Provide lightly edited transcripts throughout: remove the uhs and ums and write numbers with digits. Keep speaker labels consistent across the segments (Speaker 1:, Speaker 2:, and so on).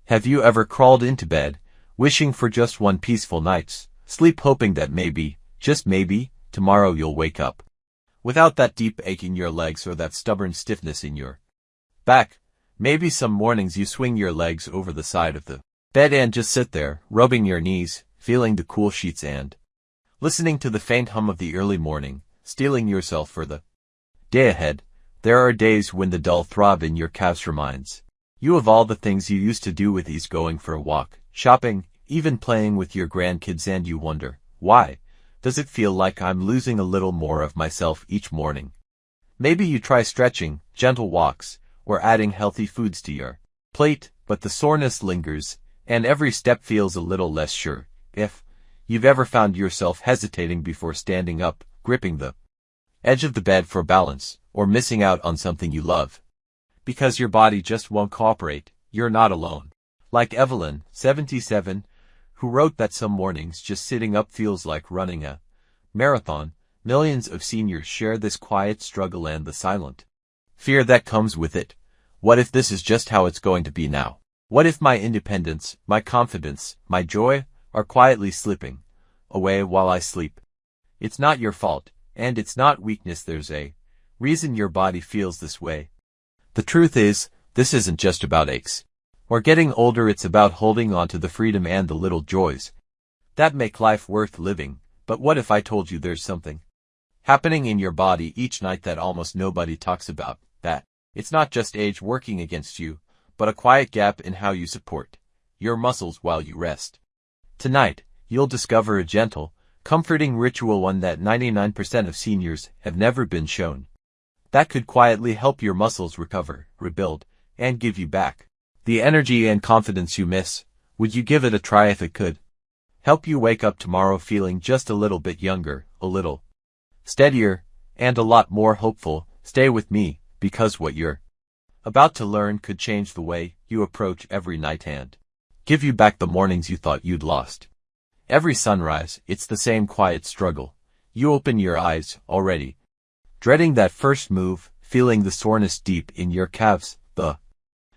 Speaker 1: Have you ever crawled into bed, wishing for just one peaceful night's sleep, hoping that maybe, just maybe, tomorrow you'll wake up without that deep ache in your legs or that stubborn stiffness in your back? Maybe some mornings you swing your legs over the side of the bed and just sit there, rubbing your knees, feeling the cool sheets and listening to the faint hum of the early morning, steeling yourself for the day ahead. There are days when the dull throb in your calves reminds you of all the things you used to do with ease, going for a walk, shopping, even playing with your grandkids, and you wonder, why does it feel like I'm losing a little more of myself each morning? Maybe you try stretching, gentle walks, or adding healthy foods to your plate, but the soreness lingers, and every step feels a little less sure. If you've ever found yourself hesitating before standing up, gripping the edge of the bed for balance, or missing out on something you love because your body just won't cooperate, you're not alone. Like Evelyn, 77, who wrote that some mornings just sitting up feels like running a marathon, millions of seniors share this quiet struggle and the silent fear that comes with it. What if this is just how it's going to be now? What if my independence, my confidence, my joy are quietly slipping away while I sleep? It's not your fault, and it's not weakness. There's a reason your body feels this way. The truth is, this isn't just about aches or getting older. It's about holding on to the freedom and the little joys that make life worth living. But what if I told you there's something happening in your body each night that almost nobody talks about? That it's not just age working against you, but a quiet gap in how you support your muscles while you rest. Tonight, you'll discover a gentle, comforting ritual, one that 99% of seniors have never been shown, that could quietly help your muscles recover, rebuild, and give you back the energy and confidence you miss. Would you give it a try if it could help you wake up tomorrow feeling just a little bit younger, a little steadier, and a lot more hopeful? Stay with me, because what you're about to learn could change the way you approach every night and give you back the mornings you thought you'd lost. Every sunrise, it's the same quiet struggle. You open your eyes, already dreading that first move, feeling the soreness deep in your calves, the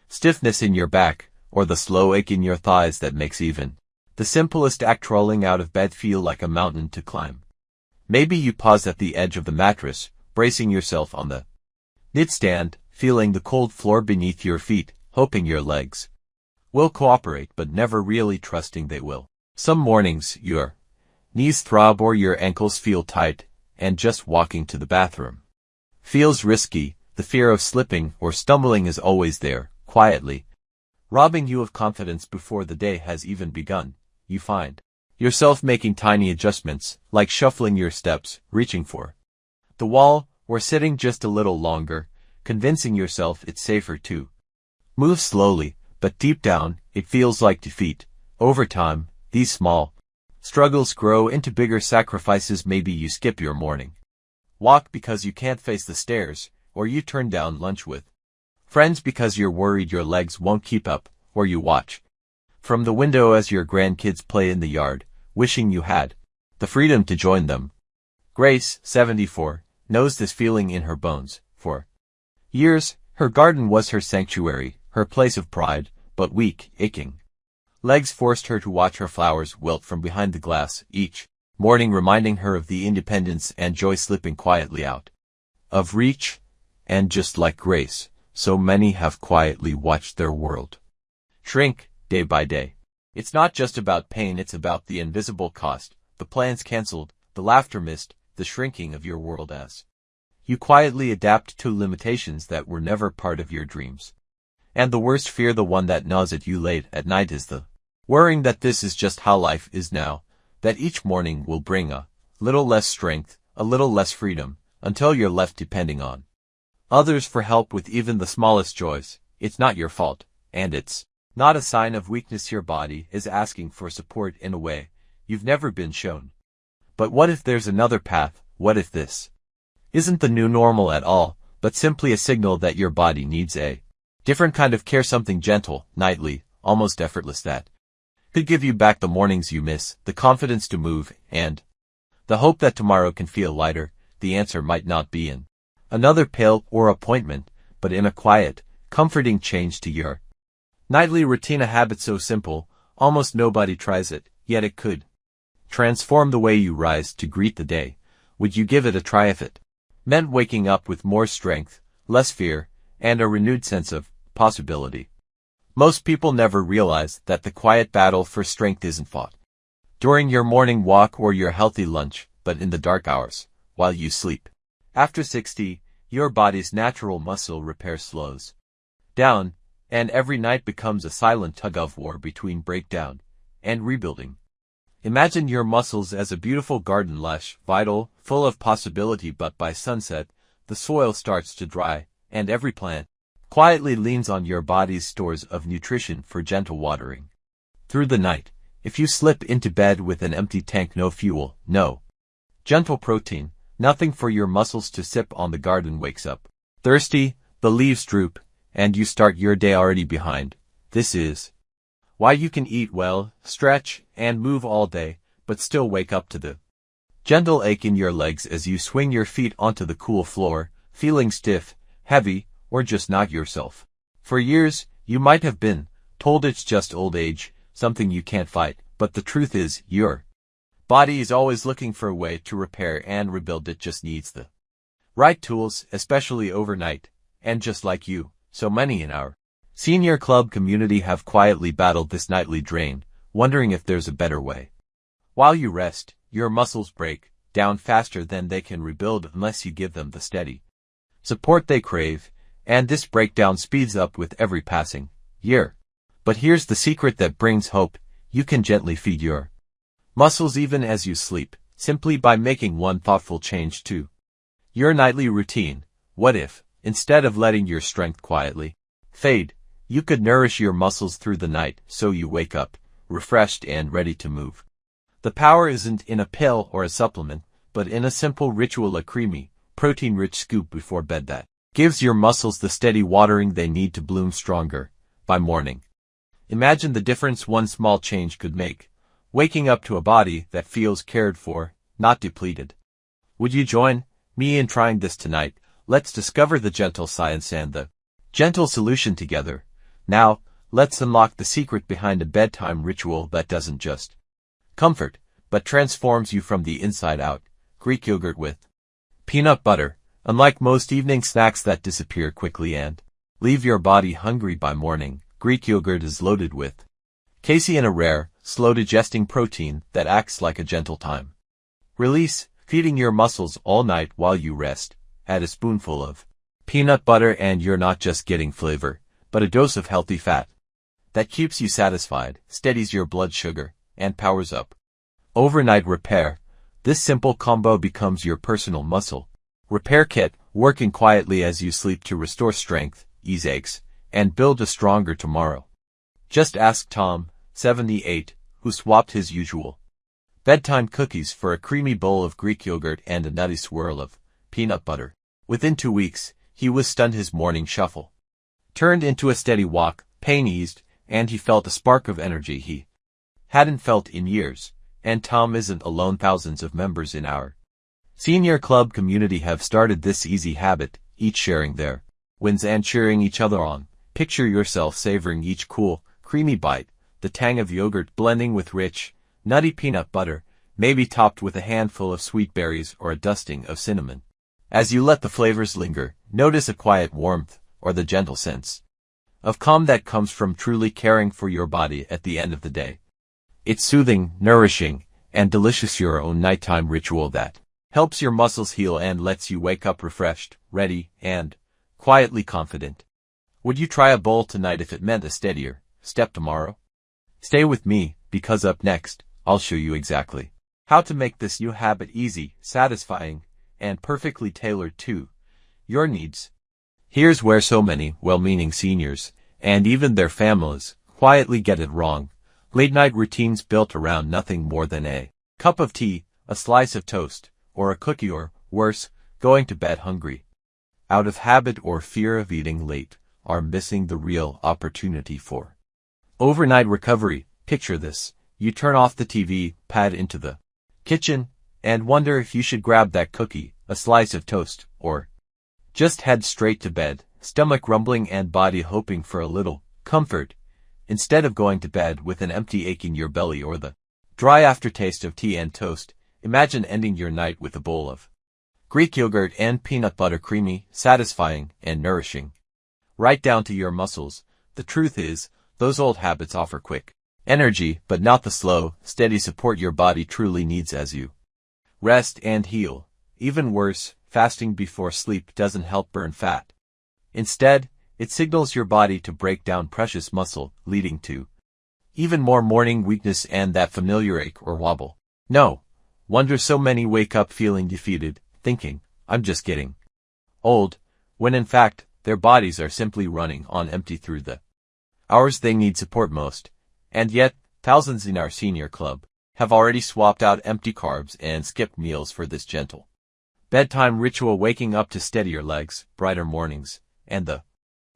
Speaker 1: stiffness in your back, or the slow ache in your thighs that makes even the simplest act, rolling out of bed, feel like a mountain to climb. Maybe you pause at the edge of the mattress, bracing yourself on the nightstand, feeling the cold floor beneath your feet, hoping your legs will cooperate, but never really trusting they will. Some mornings, your knees throb or your ankles feel tight, and just walking to the bathroom feels risky. The fear of slipping or stumbling is always there, quietly robbing you of confidence before the day has even begun. You find yourself making tiny adjustments, like shuffling your steps, reaching for the wall, or sitting just a little longer, convincing yourself it's safer to move slowly, but deep down, it feels like defeat. Over time, these small struggles grow into bigger sacrifices. Maybe you skip your morning walk because you can't face the stairs, or you turn down lunch with friends because you're worried your legs won't keep up, or you watch from the window as your grandkids play in the yard, wishing you had the freedom to join them. Grace, 74, knows this feeling in her bones. For years, her garden was her sanctuary, her place of pride, but weak, aching legs forced her to watch her flowers wilt from behind the glass, each morning reminding her of the independence and joy slipping quietly out of reach. And just like Grace, so many have quietly watched their world shrink, day by day. It's not just about pain, it's about the invisible cost, the plans cancelled, the laughter missed, the shrinking of your world as you quietly adapt to limitations that were never part of your dreams. And the worst fear, the one that gnaws at you late at night, is the worrying that this is just how life is now, that each morning will bring a little less strength, a little less freedom, until you're left depending on others for help with even the smallest joys. It's not your fault, and it's not a sign of weakness. Your body is asking for support in a way you've never been shown. But what if there's another path? What if this isn't the new normal at all, but simply a signal that your body needs a different kind of care, something gentle, nightly, almost effortless, that could give you back the mornings you miss, the confidence to move, and the hope that tomorrow can feel lighter? The answer might not be in another pill or appointment, but in a quiet, comforting change to your Nightly routine, a habit so simple, almost nobody tries it, yet it could transform the way you rise to greet the day. Would you give it a try if it meant waking up with more strength, less fear, and a renewed sense of possibility? Most people never realize that the quiet battle for strength isn't fought during your morning walk or your healthy lunch, but in the dark hours, while you sleep. After 60, your body's natural muscle repair slows down, and every night becomes a silent tug-of-war between breakdown and rebuilding. Imagine your muscles as a beautiful garden, lush, vital, full of possibility, but by sunset, the soil starts to dry, and every plant quietly leans on your body's stores of nutrition for gentle watering. Through the night, if you slip into bed with an empty tank, no fuel, no gentle protein, nothing for your muscles to sip on, the garden wakes up thirsty, the leaves droop, and you start your day already behind. This is why you can eat well, stretch, and move all day, but still wake up to the gentle ache in your legs as you swing your feet onto the cool floor, feeling stiff, heavy, or just not yourself. For years, you might have been told it's just old age, something you can't fight, but the truth is, your body is always looking for a way to repair and rebuild. It just needs the right tools, especially overnight. And just like you, so many in our senior club community have quietly battled this nightly drain, wondering if there's a better way. While you rest, your muscles break down faster than they can rebuild unless you give them the steady support they crave, and this breakdown speeds up with every passing year. But here's the secret that brings hope: you can gently feed your muscles even as you sleep, simply by making one thoughtful change to your nightly routine. What if, instead of letting your strength quietly fade, you could nourish your muscles through the night so you wake up refreshed and ready to move? The power isn't in a pill or a supplement, but in a simple ritual: a creamy, protein-rich scoop before bed that gives your muscles the steady watering they need to bloom stronger by morning. Imagine the difference one small change could make, waking up to a body that feels cared for, not depleted. Would you join me in trying this tonight? Let's discover the gentle science and the gentle solution together. Now, let's unlock the secret behind a bedtime ritual that doesn't just comfort, but transforms you from the inside out. Greek yogurt with peanut butter. Unlike most evening snacks that disappear quickly and leave your body hungry by morning, Greek yogurt is loaded with casein, a rare, slow-digesting protein that acts like a gentle time release, feeding your muscles all night while you rest. Add a spoonful of peanut butter and you're not just getting flavor, but a dose of healthy fat that keeps you satisfied, steadies your blood sugar, and powers up overnight repair. This simple combo becomes your personal muscle repair kit, working quietly as you sleep to restore strength, ease aches, and build a stronger tomorrow. Just ask Tom, 78, who swapped his usual bedtime cookies for a creamy bowl of Greek yogurt and a nutty swirl of peanut butter. Within 2 weeks, he was stunned. His morning shuffle turned into a steady walk, pain eased, and he felt a spark of energy he hadn't felt in years. And Tom isn't alone. Thousands of members in our senior club community have started this easy habit, each sharing their wins and cheering each other on. Picture yourself savoring each cool, creamy bite, the tang of yogurt blending with rich, nutty peanut butter, maybe topped with a handful of sweet berries or a dusting of cinnamon. As you let the flavors linger, notice a quiet warmth, or the gentle sense of calm that comes from truly caring for your body at the end of the day. It's soothing, nourishing, and delicious, your own nighttime ritual that helps your muscles heal and lets you wake up refreshed, ready, and quietly confident. Would you try a bowl tonight if it meant a steadier step tomorrow? Stay with me, because up next, I'll show you exactly how to make this new habit easy, satisfying, and perfectly tailored to your needs. Here's where so many well-meaning seniors, and even their families, quietly get it wrong. Late-night routines built around nothing more than a cup of tea, a slice of toast, or a cookie, or, worse, going to bed hungry out of habit or fear of eating late, are missing the real opportunity for overnight recovery. Picture this: you turn off the TV, pad into the kitchen, and wonder if you should grab that cookie, a slice of toast, or just head straight to bed, stomach rumbling and body hoping for a little comfort. Instead of going to bed with an empty ache in your belly or the dry aftertaste of tea and toast, imagine ending your night with a bowl of Greek yogurt and peanut butter, creamy, satisfying, and nourishing. Right down to your muscles. The truth is, those old habits offer quick energy, but not the slow, steady support your body truly needs as you rest and heal. Even worse, fasting before sleep doesn't help burn fat. Instead, it signals your body to break down precious muscle, leading to even more morning weakness and that familiar ache or wobble. No wonder so many wake up feeling defeated, thinking, I'm just getting old, when in fact, their bodies are simply running on empty through the hours they need support most. And yet, thousands in our senior club have already swapped out empty carbs and skipped meals for this gentle bedtime ritual, waking up to steadier legs, brighter mornings, and the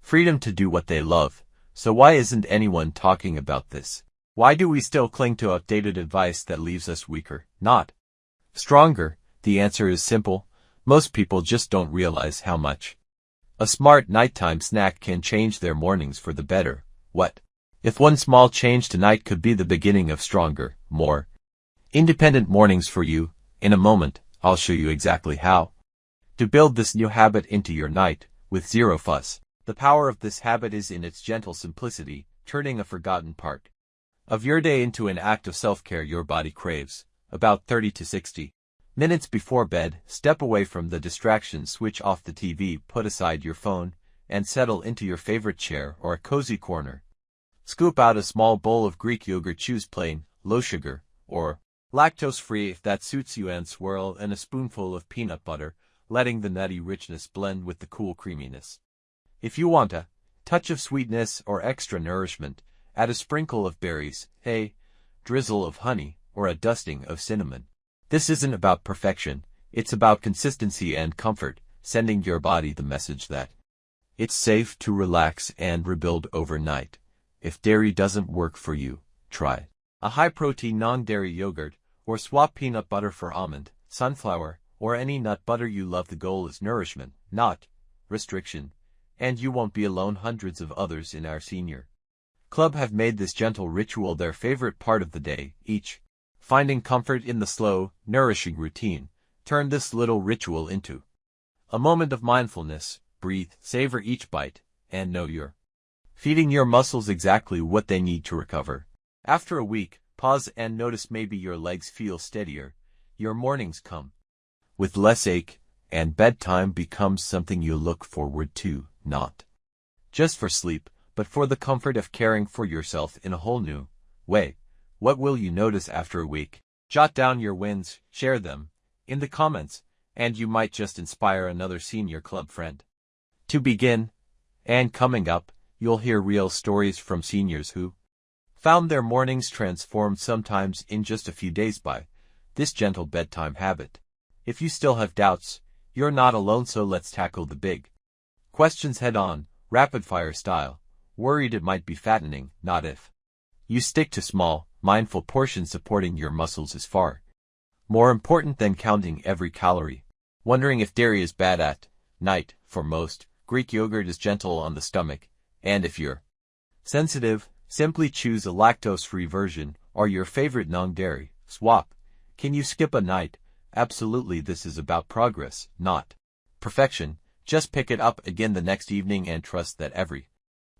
Speaker 1: freedom to do what they love. So why isn't anyone talking about this? Why do we still cling to outdated advice that leaves us weaker, not stronger? The answer is simple. Most people just don't realize how much a smart nighttime snack can change their mornings for the better. What if one small change tonight could be the beginning of stronger, more independent mornings for you? In a moment, I'll show you exactly how to build this new habit into your night with zero fuss. The power of this habit is in its gentle simplicity, turning a forgotten part of your day into an act of self-care your body craves. About 30 to 60 minutes before bed, step away from the distractions, switch off the TV, put aside your phone, and settle into your favorite chair or a cozy corner. Scoop out a small bowl of Greek yogurt, choose plain, low sugar, or lactose-free if that suits you, and swirl in a spoonful of peanut butter, letting the nutty richness blend with the cool creaminess. If you want a touch of sweetness or extra nourishment, add a sprinkle of berries, a drizzle of honey, or a dusting of cinnamon. This isn't about perfection, it's about consistency and comfort, sending your body the message that it's safe to relax and rebuild overnight. If dairy doesn't work for you, try a high-protein non-dairy yogurt, or swap peanut butter for almond, sunflower, or any nut butter you love. The goal is nourishment, not restriction. And you won't be alone. Hundreds of others in our senior club have made this gentle ritual their favorite part of the day, each finding comfort in the slow, nourishing routine. Turn this little ritual into a moment of mindfulness. Breathe, savor each bite, and know you're feeding your muscles exactly what they need to recover. After a week, pause and notice maybe your legs feel steadier, your mornings come with less ache, and bedtime becomes something you look forward to, not just for sleep, but for the comfort of caring for yourself in a whole new way. What will you notice after a week? Jot down your wins, share them in the comments, and you might just inspire another senior club friend to begin. And coming up, you'll hear real stories from seniors who found their mornings transformed, sometimes in just a few days, by this gentle bedtime habit. If you still have doubts, you're not alone, so let's tackle the big questions head on, rapid-fire style. Worried it might be fattening? Not if you stick to small, mindful portions. Supporting your muscles is far more important than counting every calorie. Wondering if dairy is bad at night? For most, Greek yogurt is gentle on the stomach, and if you're sensitive, simply choose a lactose-free version, or your favorite non-dairy swap. Can you skip a night? Absolutely. This is about progress, not perfection. Just pick it up again the next evening and trust that every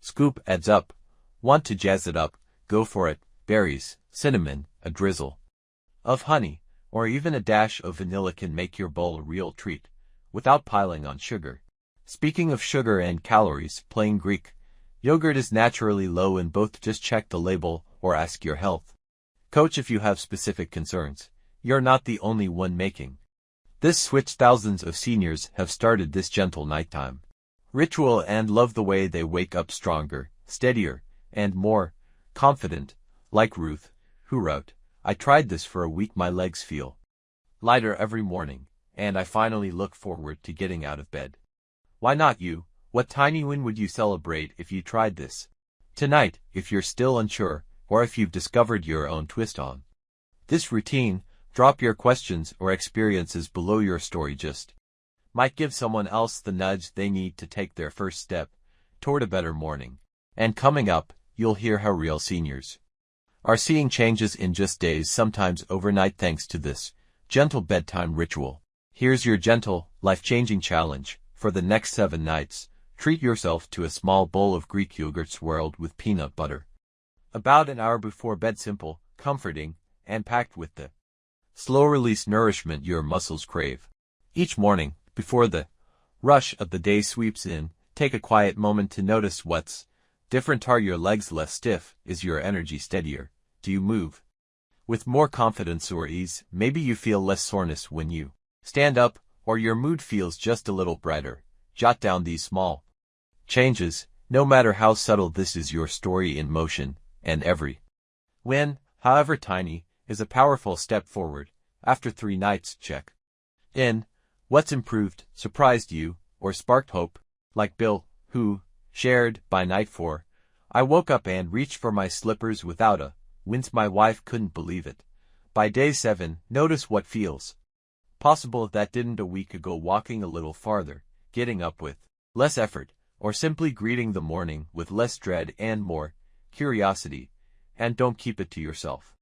Speaker 1: scoop adds up. Want to jazz it up? Go for it. Berries, cinnamon, a drizzle of honey, or even a dash of vanilla can make your bowl a real treat, without piling on sugar. Speaking of sugar and calories, plain Greek yogurt is naturally low in both. Just check the label or ask your health coach if you have specific concerns. You're not the only one making this switch. Thousands of seniors have started this gentle nighttime ritual and love the way they wake up stronger, steadier, and more confident. Like Ruth, who wrote, I tried this for a week. My legs feel lighter every morning, and I finally look forward to getting out of bed. Why not you? What tiny win would you celebrate if you tried this tonight? If you're still unsure, or if you've discovered your own twist on this routine, drop your questions or experiences below. Your story just might give someone else the nudge they need to take their first step toward a better morning. And coming up, you'll hear how real seniors are seeing changes in just days, sometimes overnight, thanks to this gentle bedtime ritual. Here's your gentle, life-changing challenge. For the next 7 nights, treat yourself to a small bowl of Greek yogurt swirled with peanut butter. About an hour before bed, simple, comforting, and packed with the slow-release nourishment your muscles crave. Each morning, before the rush of the day sweeps in, take a quiet moment to notice what's different. Are your legs less stiff? Is your energy steadier? Do you move with more confidence or ease? Maybe you feel less soreness when you stand up, or your mood feels just a little brighter. Jot down these small changes, no matter how subtle. This is your story in motion, and every win, however tiny, is a powerful step forward. After 3 nights, check in. What's improved, surprised you, or sparked hope? Like Bill, who shared, by night 4, I woke up and reached for my slippers without a wince. My wife couldn't believe it. By day 7, notice what feels possible that didn't a week ago. Walking a little farther, getting up with less effort, or simply greeting the morning with less dread and more curiosity. And don't keep it to yourself.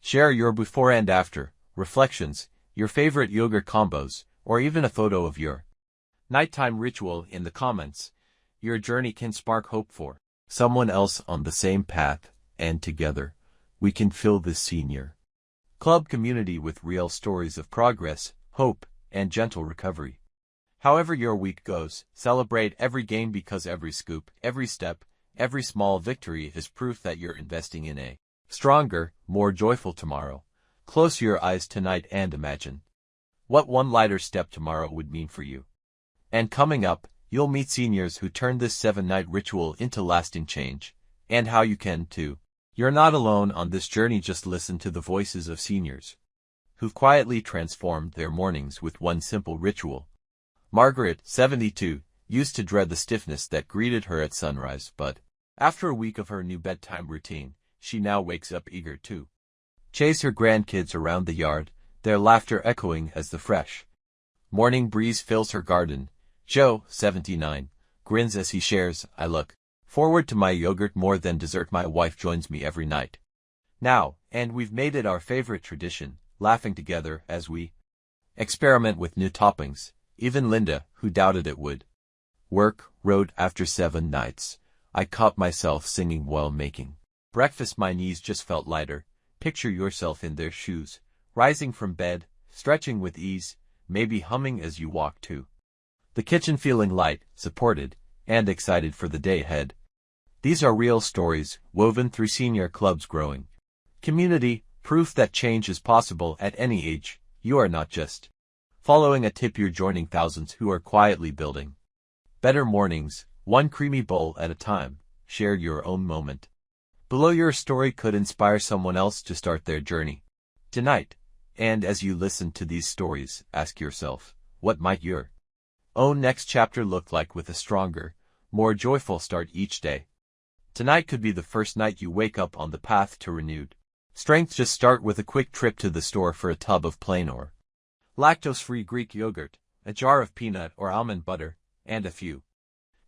Speaker 1: Share your before and after reflections, your favorite yogurt combos, or even a photo of your nighttime ritual in the comments. Your journey can spark hope for someone else on the same path, and together, we can fill this senior club community with real stories of progress, hope, and gentle recovery. However your week goes, celebrate every gain, because every scoop, every step, every small victory is proof that you're investing in a stronger, more joyful tomorrow. Close your eyes tonight and imagine what one lighter step tomorrow would mean for you. And coming up, you'll meet seniors who turned this 7-night ritual into lasting change, and how you can too. You're not alone on this journey. Just listen to the voices of seniors who've quietly transformed their mornings with one simple ritual. Margaret, 72, used to dread the stiffness that greeted her at sunrise, but after a week of her new bedtime routine, she now wakes up eager to chase her grandkids around the yard, their laughter echoing as the fresh morning breeze fills her garden. Joe, 79, grins as he shares, I look forward to my yogurt more than dessert. My wife joins me every night now, and we've made it our favorite tradition, laughing together as we experiment with new toppings. Even Linda, who doubted it would work, wrote, after 7 nights, I caught myself singing while making breakfast. My knees just felt lighter. Picture yourself in their shoes, rising from bed, stretching with ease, maybe humming as you walk to the kitchen, feeling light, supported, and excited for the day ahead. These are real stories, woven through Senior Club's growing community, proof that change is possible at any age. You are not just following a tip, you're joining thousands who are quietly building better mornings, one creamy bowl at a time. Share your own moment below. Your story could inspire someone else to start their journey tonight. And as you listen to these stories, ask yourself, what might your own next chapter look like, with a stronger, more joyful start each day? Tonight could be the first night you wake up on the path to renewed strength. Just start with a quick trip to the store for a tub of plain or lactose-free Greek yogurt, a jar of peanut or almond butter, and a few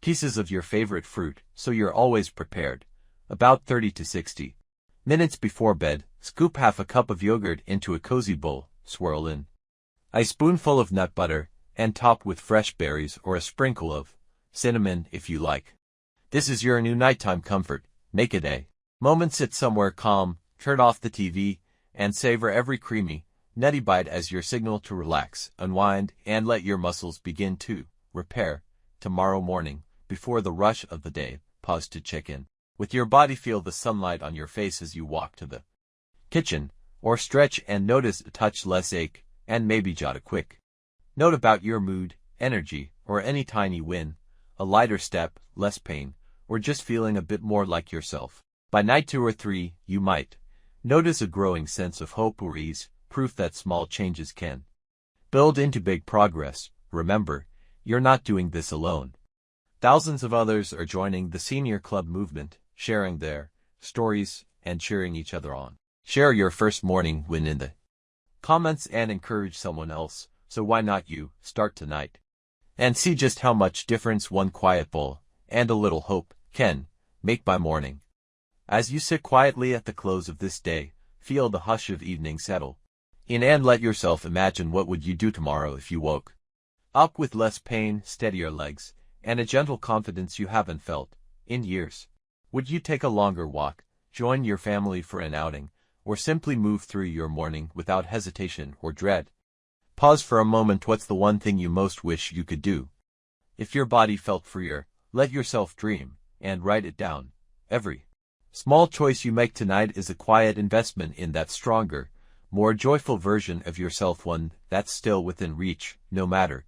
Speaker 1: pieces of your favorite fruit, so you're always prepared. About 30 to 60 minutes before bed, scoop half a cup of yogurt into a cozy bowl, swirl in a spoonful of nut butter, and top with fresh berries or a sprinkle of cinnamon if you like. This is your new nighttime comfort. Make it a moment. Sit somewhere calm, turn off the TV, and savor every creamy, nutty bite as your signal to relax, unwind, and let your muscles begin to repair. Tomorrow morning, before the rush of the day, pause to check in with your body. Feel the sunlight on your face as you walk to the kitchen, or stretch and notice a touch less ache, and maybe jot a quick note about your mood, energy, or any tiny win, a lighter step, less pain, or just feeling a bit more like yourself. By night 2 or 3, you might notice a growing sense of hope or ease, proof that small changes can build into big progress. Remember, you're not doing this alone. Thousands of others are joining the Senior Club movement, sharing their stories and cheering each other on. Share your first morning win in the comments and encourage someone else. So why not you? Start tonight and see just how much difference one quiet bowl and a little hope can make by morning. As you sit quietly at the close of this day, feel the hush of evening settle in and let yourself imagine what would you do tomorrow if you woke up with less pain, steadier legs, and a gentle confidence you haven't felt in years. Would you take a longer walk, join your family for an outing, or simply move through your morning without hesitation or dread? Pause for a moment. What's the one thing you most wish you could do? If your body felt freer, let yourself dream, and write it down. Every small choice you make tonight is a quiet investment in that stronger, more joyful version of yourself, one that's still within reach, no matter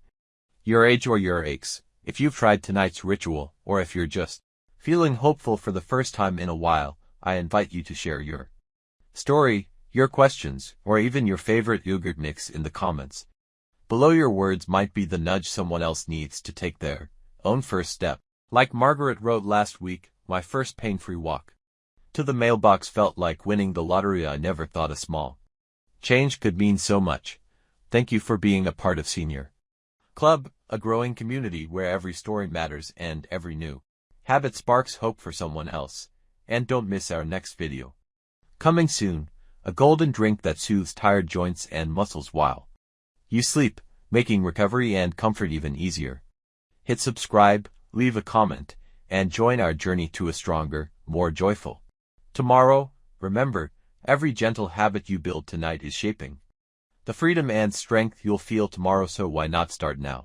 Speaker 1: your age or your aches. If you've tried tonight's ritual, or if you're just feeling hopeful for the first time in a while, I invite you to share your story, your questions, or even your favorite yogurt mix in the comments below. Your words might be the nudge someone else needs to take their own first step. Like Margaret wrote last week, my first pain-free walk to the mailbox felt like winning the lottery. I never thought a small change could mean so much. Thank you for being a part of Senior Club, a growing community where every story matters and every new habit sparks hope for someone else. And don't miss our next video. Coming soon, a golden drink that soothes tired joints and muscles while you sleep, making recovery and comfort even easier. Hit subscribe, leave a comment, and join our journey to a stronger, more joyful tomorrow. Remember, every gentle habit you build tonight is shaping the freedom and strength you'll feel tomorrow, so why not start now?